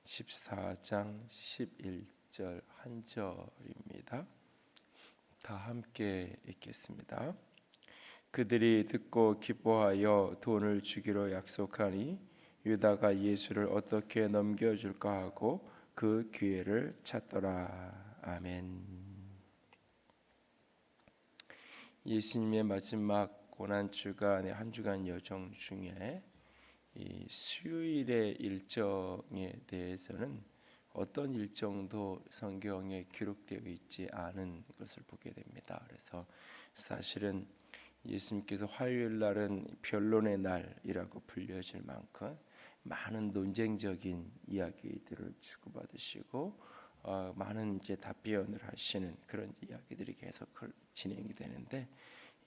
14장 11절 한 절입니다. 다 함께 읽겠습니다. 그들이 듣고 기뻐하여 돈을 주기로 약속하니 유다가 예수를 어떻게 넘겨줄까 하고 그 기회를 찾더라. 아멘. 예수님의 마지막 고난 주간의 한 주간 여정 중에 이 수요일의 일정에 대해서는 어떤 일정도 성경에 기록되어 있지 않은 것을 보게 됩니다. 그래서 사실은 예수님께서 화요일 날은 변론의 날이라고 불려질 만큼 많은 논쟁적인 이야기들을 주고받으시고 많은 이제 답변을 하시는 그런 이야기들이 계속 진행이 되는데,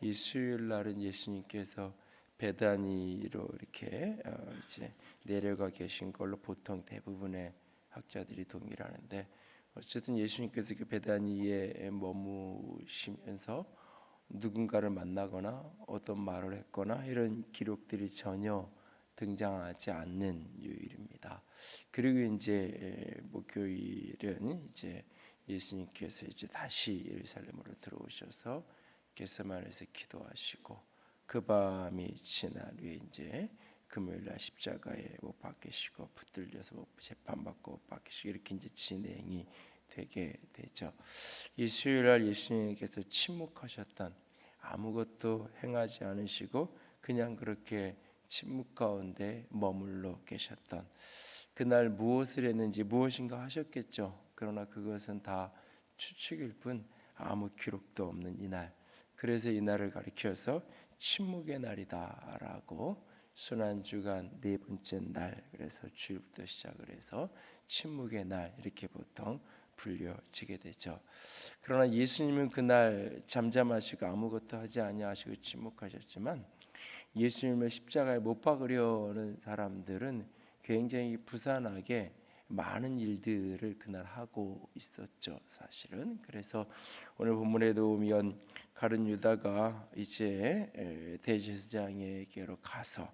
이 수요일 날은 예수님께서 베다니로 이렇게 이제 내려가 계신 걸로 보통 대부분의 학자들이 동의하는데, 어쨌든 예수님께서 그 베다니에 머무시면서 누군가를 만나거나 어떤 말을 했거나 이런 기록들이 전혀 등장하지 않는 요일입니다. 그리고 이제 목요일은 이제 예수님께서 이제 다시 예루살렘으로 들어오셔서 겟세마네에서 기도하시고 그 밤이 지난 후에 이제 금요일날 십자가에 못 박히시고 붙들려서 재판받고 못 박히시고 이렇게 이제 진행이 되게 되죠. 이 수요일날 예수님께서 침묵하셨던, 아무것도 행하지 않으시고 그냥 그렇게 침묵 가운데 머물러 계셨던 그날 무엇을 했는지 무엇인가 하셨겠죠. 그러나 그것은 다 추측일 뿐 아무 기록도 없는 이날, 그래서 이날을 가리켜서 침묵의 날이다라고 순환주간 네 번째 날, 그래서 주일부터 시작을 해서 침묵의 날 이렇게 보통 불려지게 되죠. 그러나 예수님은 그날 잠잠하시고 아무것도 하지 아니하시고 침묵하셨지만, 예수님을 십자가에 못 박으려는 사람들은 굉장히 부산하게 많은 일들을 그날 하고 있었죠, 사실은. 그래서 오늘 본문에도 보면 가룟 유다가 이제 대제사장에게로 가서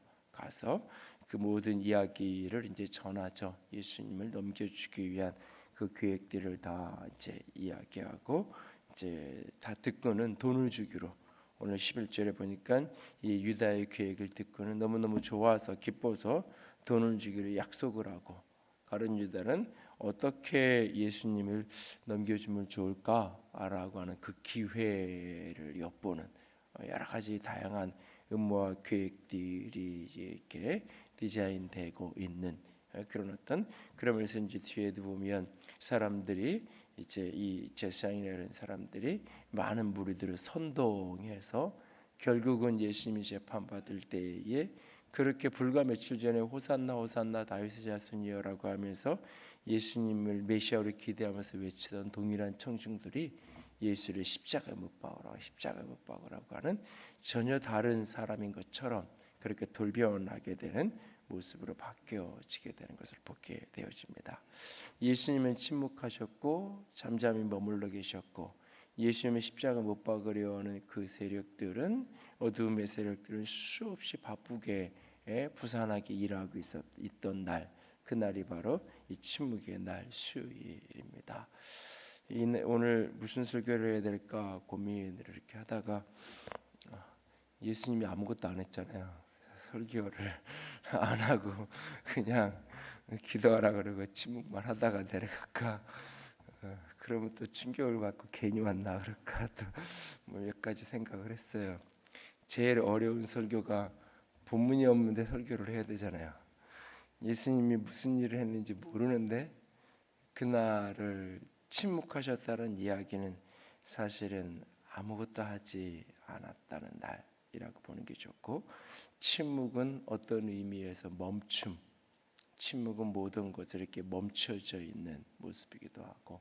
그 모든 이야기를 이제 전하죠. 예수님을 넘겨주기 위한 그 계획들을 다 이제 이야기하고 이제 다 듣고는 돈을 주기로, 오늘 11절에 보니까 이 유다의 계획을 듣고는 너무너무 좋아서 기뻐서 돈을 주기로 약속을 하고, 가룟 유다는 어떻게 예수님을 넘겨주면 좋을까라고 하는 그 기회를 엿보는 여러 가지 다양한 음모와 계획들이 이렇게 디자인되고 있는 그런 어떤, 그러면서 이제 뒤에도 보면 사람들이 이제 이 제사장이라는 사람들이 많은 무리들을 선동해서 결국은 예수님이 재판받을 때에 그렇게 불과 며칠 전에 호산나 호산나 다윗의 자손이여라고 하면서 예수님을 메시아로 기대하면서 외치던 동일한 청중들이 예수를 십자가에 못 박으라, 십자가에 못 박으라고 하는 전혀 다른 사람인 것처럼 그렇게 돌변하게 되는 모습으로 바뀌어지게 되는 것을 보게 되어집니다. 예수님은 침묵하셨고 잠잠히 머물러 계셨고, 예수님의 십자가 못 박으려 하는 그 세력들은, 어두움의 세력들은 수없이 바쁘게 부산하게 일하고 있던 날, 그날이 바로 이 침묵의 날 수요일입니다. 오늘 무슨 설교를 해야 될까 고민을 이렇게 하다가 예수님이 아무것도 안 했잖아요. 설교를 안 하고 그냥 기도하라 그러고 침묵만 하다가 내려갈까, 그러면 또 충격을 받고 괜히 왔나 그럴까, 또 뭐 몇 가지 생각을 했어요. 제일 어려운 설교가 본문이 없는데 설교를 해야 되잖아요. 예수님이 무슨 일을 했는지 모르는데 그날을 침묵하셨다는 이야기는 사실은 아무것도 하지 않았다는 날이라고 보는 게 좋고, 침묵은 어떤 의미에서 멈춤, 침묵은 모든 것을 이렇게 멈춰져 있는 모습이기도 하고,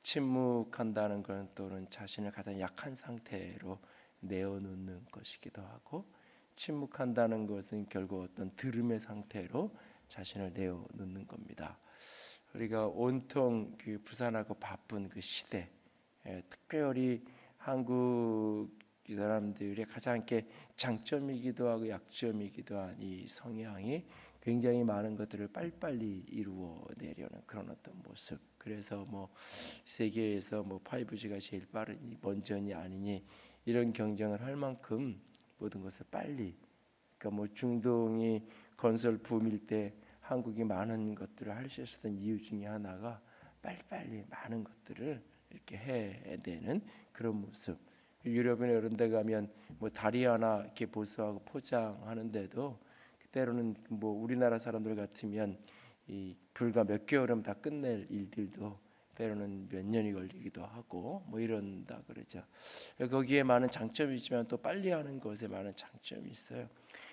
침묵한다는 것은 또는 자신을 가장 약한 상태로 내어놓는 것이기도 하고, 침묵한다는 것은 결국 어떤 들음의 상태로 자신을 내어놓는 겁니다. 우리가 온통 그 부산하고 바쁜 그 시대, 특별히 한국 사람들의 가장 이렇게 장점이기도 하고 약점이기도 한 이 성향이 굉장히 많은 것들을 빨리빨리 이루어내려는 그런 어떤 모습. 그래서 뭐 세계에서 뭐 5G가 제일 빠르니 먼저니 아니니 이런 경쟁을 할 만큼 모든 것을 빨리, 그러니까 뭐 중동이 건설 붐일 때 한국이 많은 것들을 할 수 있었던 이유 중에 하나가 빨리빨리 많은 것들을 이렇게 해내는 그런 모습. 유럽이나 이런 데 가면 뭐 다리 하나 이렇게 보수하고 포장하는데도 때로는 뭐 우리나라 사람들 같으면 이 불과 몇 개월이면 다 끝낼 일들도 때로는 몇 년이 걸리기도 하고 뭐 이런다 그러죠. 거기에 많은 장점이 있지만 또 빨리 하는 것에 많은 장점이 있어요.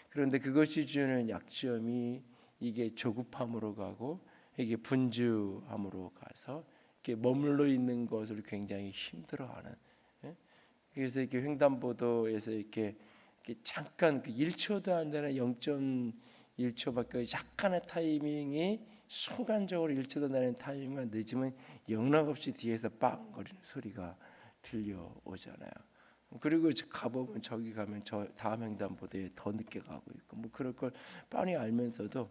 그런데 그것이 주는 약점이 이게 조급함으로 가고 이게 분주함으로 가서 이렇게 머물러 있는 것을 굉장히 힘들어하는. 예? 그래서 이렇게 횡단보도에서 이렇게 잠깐 그 1초도 안 되는 0.1초밖에 약간의 타이밍이 순간적으로 1초도 안 되는 타이밍만 늦으면 영락없이 뒤에서 빵거리는 소리가 들려오잖아요. 그리고 가보면 저기 가면 저 다음 횡단보도에 더 늦게 가고 있고 뭐 그럴 걸 뻔히 알면서도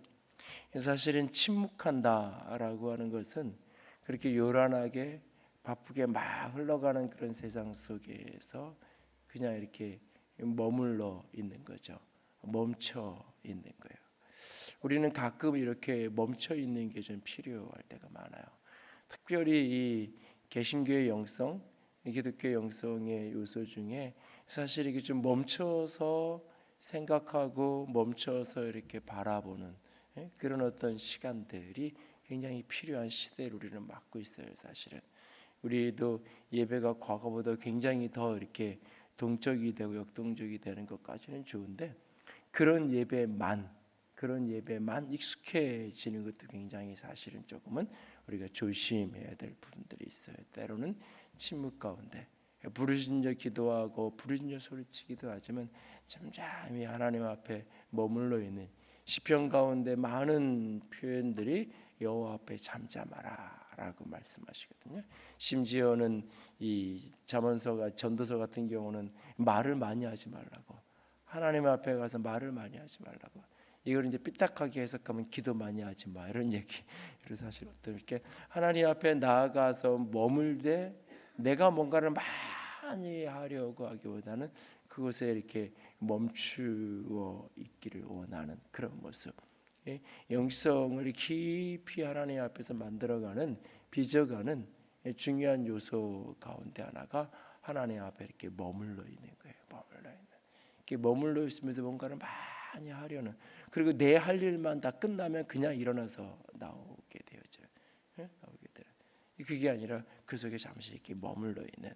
사실은 침묵한다라고 하는 것은 그렇게 요란하게 바쁘게 막 흘러가는 그런 세상 속에서 그냥 이렇게 머물러 있는 거죠. 멈춰 있는 거예요. 우리는 가끔 이렇게 멈춰 있는 게 좀 필요할 때가 많아요. 특별히 이 개신교의 영성, 기독교 영성의 요소 중에 사실 이게 좀 멈춰서 생각하고 멈춰서 이렇게 바라보는 그런 어떤 시간들이 굉장히 필요한 시대를 우리는 맞고 있어요. 사실은 우리도 예배가 과거보다 굉장히 더 이렇게 동적이 되고 역동적이 되는 것까지는 좋은데 그런 예배만 익숙해지는 것도 굉장히 사실은 조금은 우리가 조심해야 될 부분들이 있어요. 때로는 침묵 가운데 부르짖어 기도하고 부르짖어 소리치기도 하지만 잠잠히 하나님 앞에 머물러 있는 시편 가운데 많은 표현들이 여호와 앞에 잠잠하라라고 말씀하시거든요. 심지어는 이 잠언서가 전도서 같은 경우는 말을 많이 하지 말라고, 하나님 앞에 가서 말을 많이 하지 말라고. 이걸 이제 삐딱하게 해석하면 기도 많이 하지 마 이런 얘기. 그래서 사실 어떤 이렇게 하나님 앞에 나아가서 머물되 내가 뭔가를 많이 하려고 하기보다는 그곳에 이렇게 멈추어 있기를 원하는 그런 모습. 영성을 깊이 하나님 앞에서 만들어가는 빚어가는 중요한 요소 가운데 하나가 하나님 앞에 이렇게 머물러 있는 거예요. 머물러 있는. 이렇게 머물러 있으면서 뭔가를 많이 하려는. 그리고 내 할 일만 다 끝나면 그냥 일어나서 나오게 되어져요. 나오게 돼요. 그게 아니라 그 속에 잠시 이렇게 머물러 있는.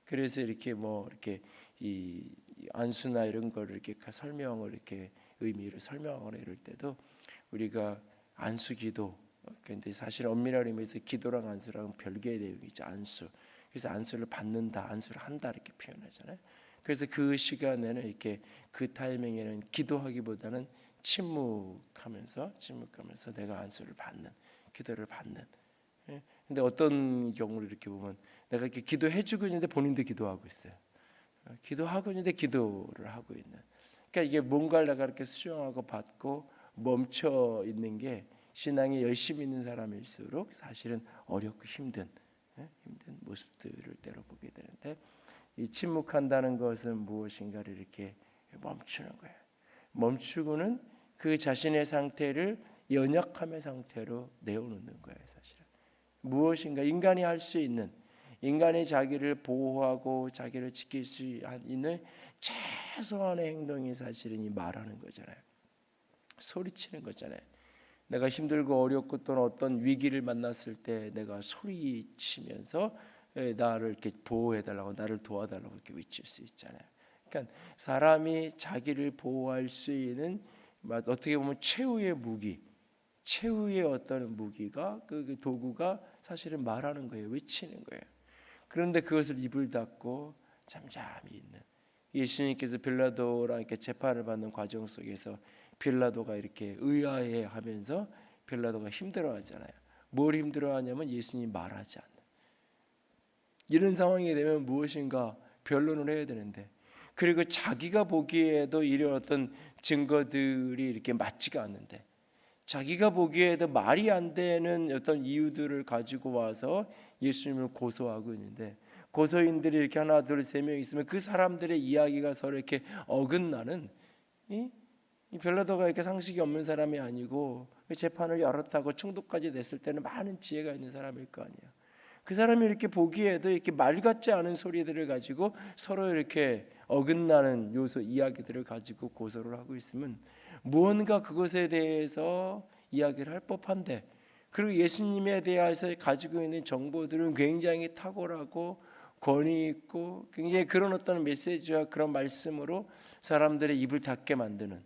그래서 이렇게 뭐 이렇게 이 안수나 이런 걸 이렇게 설명을 이렇게 의미를 설명을 이럴 때도 우리가 안수기도, 근데 사실 엄밀한 의미에서 기도랑 안수랑 별개의 내용이죠. 안수. 그래서 안수를 받는다, 안수를 한다 이렇게 표현하잖아요. 그래서 그 시간에는 이렇게 그 타이밍에는 기도하기보다는 침묵하면서 내가 안수를 받는, 기도를 받는. 근데 어떤 경우를 이렇게 보면 내가 이렇게 기도해주고 있는데 본인도 기도하고 있어요. 기도하고 있는데 기도를 하고 있는. 그러니까 이게 뭔가를 내가 이렇게 수용하고 받고 멈춰 있는 게 신앙이 열심히 있는 사람일수록 사실은 어렵고 힘든 모습들을 때로 보게 되는데, 이 침묵한다는 것은 무엇인가를 이렇게 멈추는 거예요. 멈추고는 그 자신의 상태를 연약함의 상태로 내어놓는 거예요. 사실은 무엇인가 인간이 할 수 있는, 인간이 자기를 보호하고 자기를 지킬 수 있는 최소한의 행동이 사실은 이 말하는 거잖아요. 소리치는 거잖아요. 내가 힘들고 어렵고 또는 어떤 위기를 만났을 때 내가 소리치면서 나를 이렇게 보호해달라고, 나를 도와달라고 이렇게 외칠 수 있잖아요. 그러니까 사람이 자기를 보호할 수 있는 어떻게 보면 최후의 무기, 최후의 어떤 무기가 그 도구가 사실은 말하는 거예요. 외치는 거예요. 그런데 그것을 입을 닫고 잠잠히 있는, 예수님께서 빌라도랑 이렇게 재판을 받는 과정 속에서 빌라도가 이렇게 의아해하면서 빌라도가 힘들어하잖아요. 뭘 힘들어하냐면 예수님이 말하지 않는. 이런 상황이 되면 무엇인가 변론을 해야 되는데, 그리고 자기가 보기에도 이런 어떤 증거들이 이렇게 맞지가 않는데, 자기가 보기에도 말이 안 되는 어떤 이유들을 가지고 와서 예수님을 고소하고 있는데, 고소인들이 이렇게 하나 둘 세 명 있으면 그 사람들의 이야기가 서로 이렇게 어긋나는, 이 빌라도가 이렇게 상식이 없는 사람이 아니고 재판을 여러 타고 총독까지 냈을 때는 많은 지혜가 있는 사람일 거 아니에요. 그 사람이 이렇게 보기에도 이렇게 말 같지 않은 소리들을 가지고 서로 이렇게 어긋나는 요소 이야기들을 가지고 고소를 하고 있으면 무언가 그것에 대해서 이야기를 할 법한데, 그리고 예수님에 대해서 가지고 있는 정보들은 굉장히 탁월하고 권위 있고 굉장히 그런 어떤 메시지와 그런 말씀으로 사람들의 입을 닫게 만드는,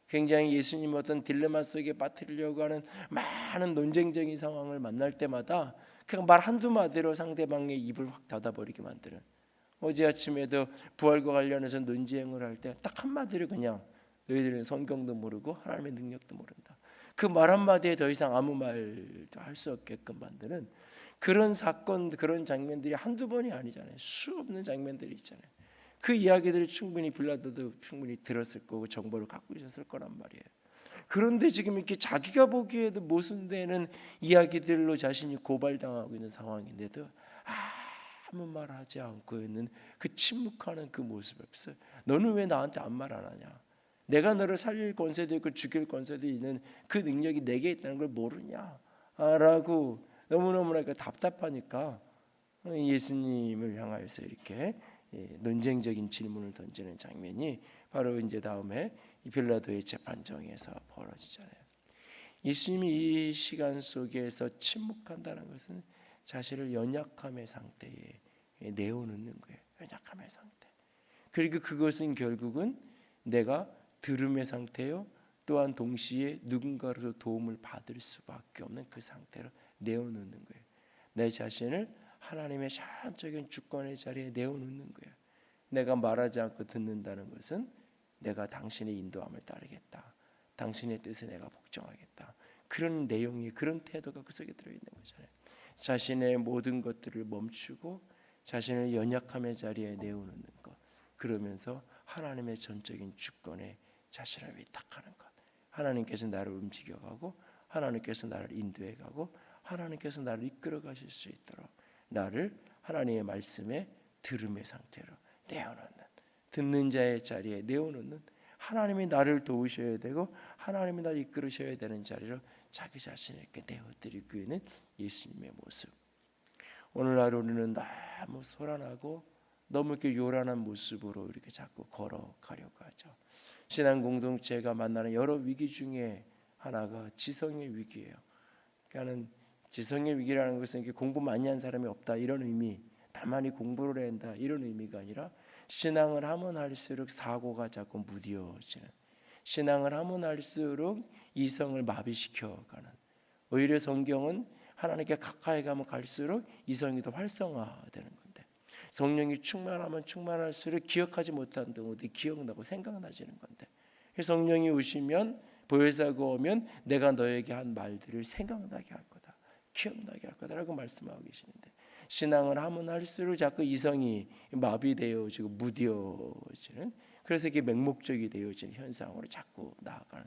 굉장히 예수님 어떤 딜레마 속에 빠뜨리려고 하는 많은 논쟁적인 상황을 만날 때마다 그냥 말 한두 마디로 상대방의 입을 확 닫아버리게 만드는, 어제 아침에도 부활과 관련해서 논쟁을 할 때 딱 한마디로 그냥 너희들은 성경도 모르고 하나님의 능력도 모른다, 그 말 한마디에 더 이상 아무 말도 할 수 없게끔 만드는 그런 사건, 그런 장면들이 한두 번이 아니잖아요. 수 없는 장면들이 있잖아요. 그 이야기들을 충분히 빌라도도 충분히 들었을 거고 정보를 갖고 있었을 거란 말이에요. 그런데 지금 이렇게 자기가 보기에도 모순되는 이야기들로 자신이 고발당하고 있는 상황인데도 아무 말하지 않고 있는 그 침묵하는 그 모습에서 너는 왜 나한테 아무 말 안 하냐? 내가 너를 살릴 권세도 있고 죽일 권세도 있는 그 능력이 내게 있다는 걸 모르냐? 라고 너무너무나 답답하니까 예수님을 향하여서 이렇게 논쟁적인 질문을 던지는 장면이 바로 이제 다음에 이 빌라도의 재판정에서 벌어지잖아요. 예수님이 이 시간 속에서 침묵한다는 것은 자신을 연약함의 상태에 내어놓는 거예요. 연약함의 상태. 그리고 그것은 결국은 내가 들음의 상태요, 또한 동시에 누군가로부터 도움을 받을 수밖에 없는 그 상태로 내어놓는 거예요. 내 자신을 하나님의 전적인 주권의 자리에 내어놓는 거예요. 내가 말하지 않고 듣는다는 것은 내가 당신의 인도함을 따르겠다, 당신의 뜻에 내가 복종하겠다, 그런 내용이, 그런 태도가 그 속에 들어있는 거잖아요. 자신의 모든 것들을 멈추고 자신을 연약함의 자리에 내어놓는 것, 그러면서 하나님의 전적인 주권에 자신을 위탁하는 것, 하나님께서 나를 움직여가고 하나님께서 나를 인도해가고 하나님께서 나를 이끌어 가실 수 있도록 나를 하나님의 말씀에 들음의 상태로 내어놓는, 듣는 자의 자리에 내어놓는, 하나님이 나를 도우셔야 되고 하나님이 나를 이끌으셔야 되는 자리로 자기 자신을 이렇게 내어드리고 있는 예수님의 모습. 오늘날 우리는 너무 소란하고 너무 이렇게 요란한 모습으로 이렇게 자꾸 걸어가려고 하죠. 신앙 공동체가 만나는 여러 위기 중에 하나가 지성의 위기예요. 그러니까는 지성의 위기라는 것은 이렇게 공부 많이 한 사람이 없다 이런 의미, 다만이 공부를 한다 이런 의미가 아니라, 신앙을 하면 할수록 사고가 자꾸 무뎌지는, 신앙을 하면 할수록 이성을 마비시켜가는, 오히려 성경은 하나님께 가까이 가면 갈수록 이성이 더 활성화되는 건데, 성령이 충만하면 충만할수록 기억하지 못한 동안도 기억나고 생각나지는 건데, 성령이 오시면, 보혜사가 오면 내가 너에게 한 말들을 생각나게 할 거다, 기억나게 할 거다라고 말씀하고 계시는데, 신앙을 하면 할수록 자꾸 이성이 마비되어지고 무뎌지는, 그래서 이게 맹목적이 되어지는 현상으로 자꾸 나아가는,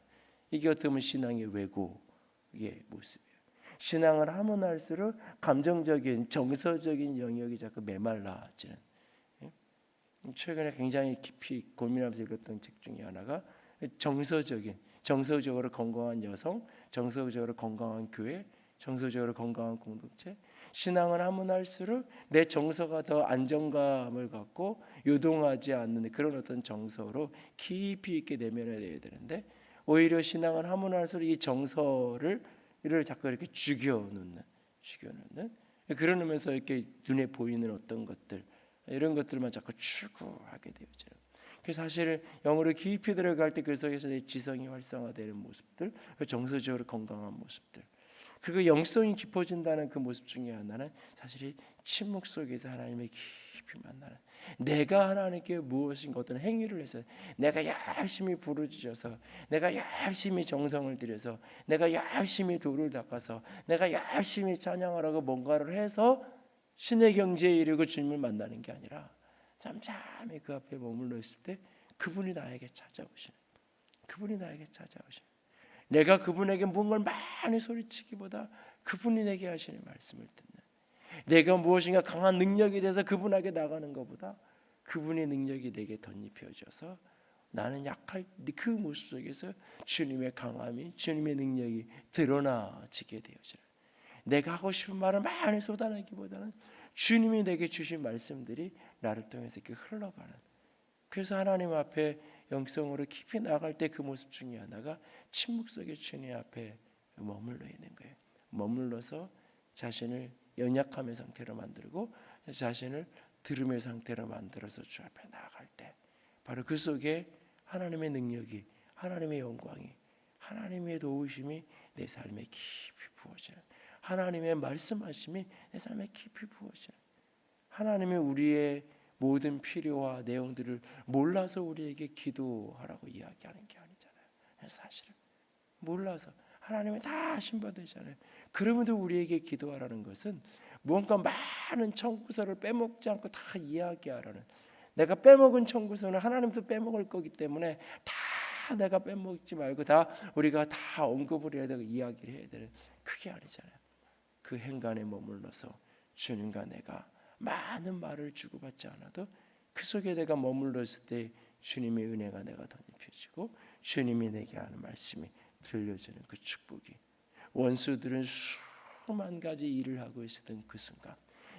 이게 어떻게 보면 신앙의 왜곡의 모습이에요. 신앙을 하면 할수록 감정적인 정서적인 영역이 자꾸 메말라지는, 최근에 굉장히 깊이 고민하면서 읽었던 책 중에 하나가 정서적으로 건강한 여성, 정서적으로 건강한 교회, 정서적으로 건강한 공동체. 신앙을 하면 할수록 내 정서가 더 안정감을 갖고 요동하지 않는 그런 어떤 정서로 깊이 있게 내면해야 되는데, 오히려 신앙을 하면 할수록 이 정서를 자꾸 이렇게 죽여놓는 그러면서 이렇게 눈에 보이는 어떤 것들, 이런 것들만 자꾸 추구하게 되어져요. 그래서 사실 영으로 깊이 들어갈 때 그 속에서 내 지성이 활성화되는 모습들, 정서적으로 건강한 모습들, 그 영성이 깊어진다는 그 모습 중에 하나는 사실 침묵 속에서 하나님의 깊이 만나는, 내가 하나님께 무엇인가 어떤 행위를 해서, 내가 열심히 부르짖어서, 내가 열심히 정성을 들여서, 내가 열심히 돌을 닦아서, 내가 열심히 찬양하라고 뭔가를 해서 신의 경지에 이르고 주님을 만나는 게 아니라, 잠잠히 그 앞에 머물러 있을 때 그분이 나에게 찾아오시는, 내가 그분에게 무언가를 많이 소리치기보다 그분이 내게 하시는 말씀을 듣는, 내가 무엇인가 강한 능력이 돼서 그분에게 나가는 것보다 그분의 능력이 내게 덧입혀져서 나는 약할 그 모습 속에서 주님의 강함이, 주님의 능력이 드러나지게 되어져요. 내가 하고 싶은 말을 많이 쏟아내기보다는 주님이 내게 주신 말씀들이 나를 통해서 이렇게 흘러가는, 그래서 하나님 앞에 영성으로 깊이 나갈 때 그 모습 중에 하나가 침묵 속에 주님 앞에 머물러 있는 거예요. 머물러서 자신을 연약함의 상태로 만들고 자신을 들음의 상태로 만들어서 주 앞에 나아갈 때 바로 그 속에 하나님의 능력이, 하나님의 영광이, 하나님의 도우심이 내 삶에 깊이 부어지는, 하나님의 말씀하심이 내 삶에 깊이 부어지는, 하나님의 우리의 모든 필요와 내용들을 몰라서 우리에게 기도하라고 이야기하는 게 아니잖아요. 사실은 몰라서 하나님이 다 하신 바 되잖아요. 그러면도 우리에게 기도하라는 것은 무언가 많은 청구서를 빼먹지 않고 다 이야기하라는, 내가 빼먹은 청구서는 하나님도 빼먹을 거기 때문에 다 내가 빼먹지 말고 다 우리가 다 언급을 해야 되고 이야기를 해야 되는, 그게 아니잖아요. 그 행간에 머물러서 주님과 내가 많은 말을 주고받지 않아도 그 속에 내가 머물렀을 때 주님의 은혜가 내가 덧입혀지고 주님이 내게 하는 말씀이 들려주는 그 축복이, 원수들은 수만 가지 일을 하고 있었던 그 순간,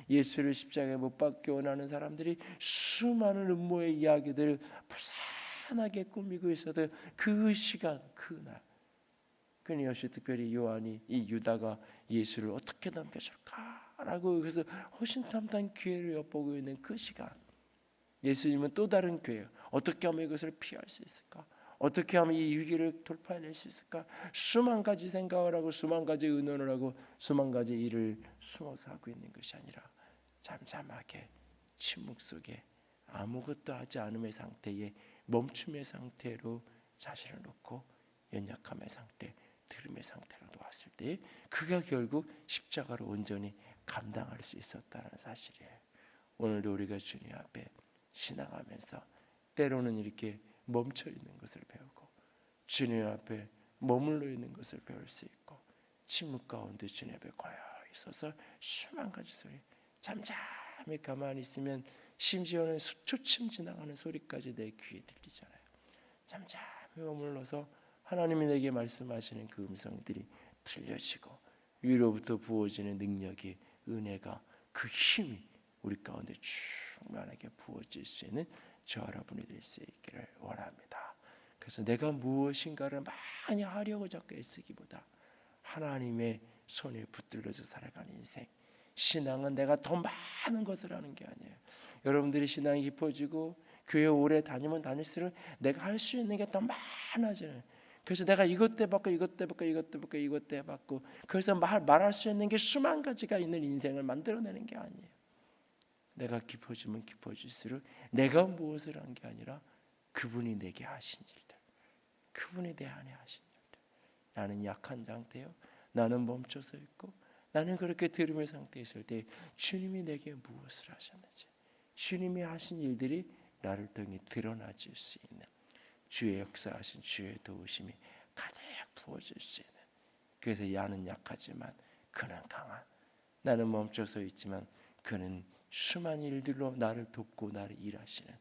예수를 십자가에 못 박기 원하는 사람들이 수많은 음모의 이야기들을 부산하게 꾸미고 있었던 그 시간, 그날, 그것이 특별히 요한이, 이 유다가 예수를 어떻게 넘겨줄까라고 그래서 호신탐탐 기회를 엿보고 있는 그 시간, 예수님은 또 다른 기회, 어떻게 하면 이것을 피할 수 있을까? 어떻게 하면 이 위기를 돌파해낼 수 있을까? 수만 가지 생각을 하고 수만 가지 의논을 하고 수만 가지 일을 숨어서 하고 있는 것이 아니라 잠잠하게 침묵 속에 아무것도 하지 않음의 상태에 멈춤의 상태로 자신을 놓고 연약함의 상태, 들음의 상태로 놓았을 때 그가 결국 십자가로 온전히 감당할 수 있었다는 사실이에요. 오늘도 우리가 주님 앞에 신앙하면서 때로는 이렇게 멈춰 있는 것을 배우고 주님 앞에 머물러 있는 것을 배울 수 있고, 침묵 가운데 주님 앞에 고요히 서서 수만 가지 소리, 잠잠히 가만히 있으면 심지어는 수초침 지나가는 소리까지 내 귀에 들리잖아요. 잠잠히 머물러서 하나님이 내게 말씀하시는 그 음성들이 들려지고 위로부터 부어지는 능력이, 은혜가, 그 힘이 우리 가운데 충만하게 부어질 수 있는 저 여러분이 될 수 있기를 원합니다. 그래서 내가 무엇인가를 많이 하려고 자꾸 애쓰기보다 하나님의 손에 붙들려서 살아가는 인생, 신앙은 내가 더 많은 것을 하는 게 아니에요. 여러분들이 신앙이 깊어지고 교회 오래 다니면 다닐수록 내가 할 수 있는 게 더 많아져요. 그래서 내가 이것 때 받고 이것 때 받고 이것 때 받고 이것 때 받고, 그래서 말할 수 있는 게 수만 가지가 있는 인생을 만들어내는 게 아니에요. 내가 깊어지면 깊어질수록 내가 무엇을 한 게 아니라 그분이 내게 하신 일들, 그분이 내 안에 하신 일들. 나는 약한 상태요, 나는 멈춰서 있고 나는 그렇게 들음의 상태에 있을 때 주님이 내게 무엇을 하셨는지, 주님이 하신 일들이 나를 통해 드러나질 수 있는, 주의 역사하신 주의 도우심이 가득 부어질 수 있는, 그래서 나는 약하지만 그는 강한, 나는 멈춰서 있지만 그는 수많은 일들로 나를 돕고 나를 일하시는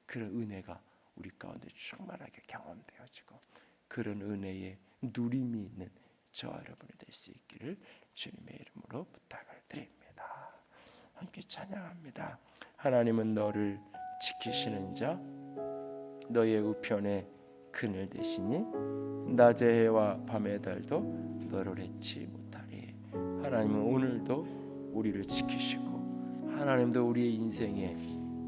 그런 은혜가 우리 가운데 충만하게 경험되어지고 그런 은혜에 누림이 있는 저와 여러분이 될 수 있기를 주님의 이름으로 부탁을 드립니다. 함께 찬양합니다. 하나님은 너를 지키시는 자, 너의 우편에 그늘 되시니 낮의 해와 밤의 달도 너를 해치 못하리. 하나님은 오늘도 우리를 지키시고 하나님도 우리의 인생의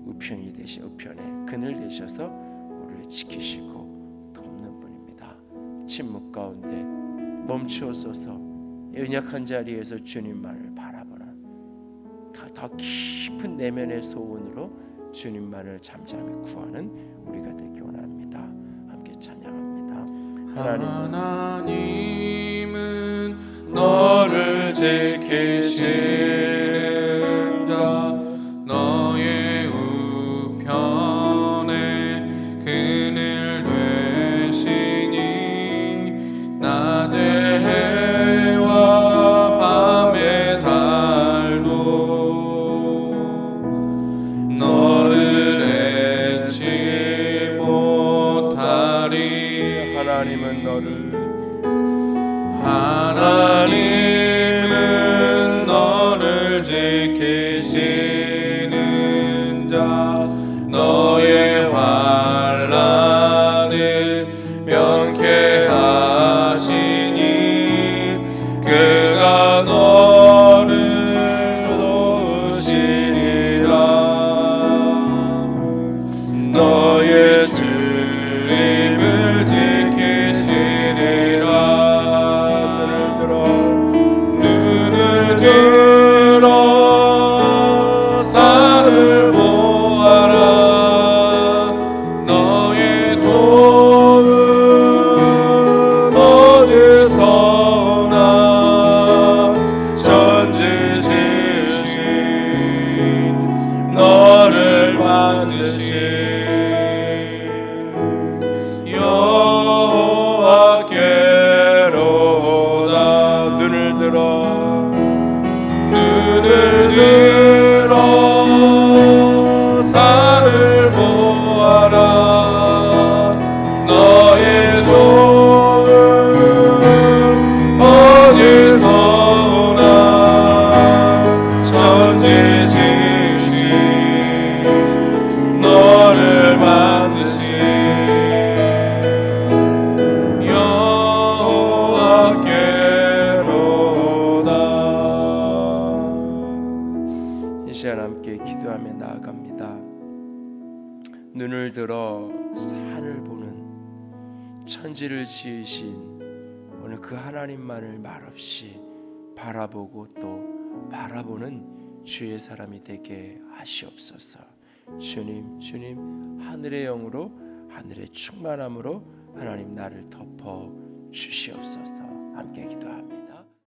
우편이 되시, 우편에 그늘 되셔서 우리를 지키시고 돕는 분입니다. 침묵 가운데 멈추어서서 연약한 자리에서 주님만을 바라보는 더 깊은 내면의 소원으로 주님만을 잠잠히 구하는 우리가 되기 원합니다. 함께 찬양합니다. 하나님은 너를 지키시는 자, 너의 우편에 그늘 되시니 하나님은 너를 지키시는 자 너의 환난을 면케하시니 그가 너를 도우시리라. 너의 주림을 지키시리라. 눈을 들어 산을 보아라. 너의 도움 어디서 나. 전지지신 너를 만드신 여호와께로다. 눈을 들어 산을 보아라. 너의 도움 어디서 나. 전지지신 너를 만드신 여호와께로다. 이 시간 함께 기도하며 나아갑니다. 눈을 들어 산을 보는 천지를 지으신 오늘 그 하나님만을 말없이 바라보고 또 바라보는 주의 사람이 되게 하시옵소서. 주님 하늘의 영으로 하늘의 충만함으로 하나님 나를 덮어 주시옵소서. 함께 기도합니다.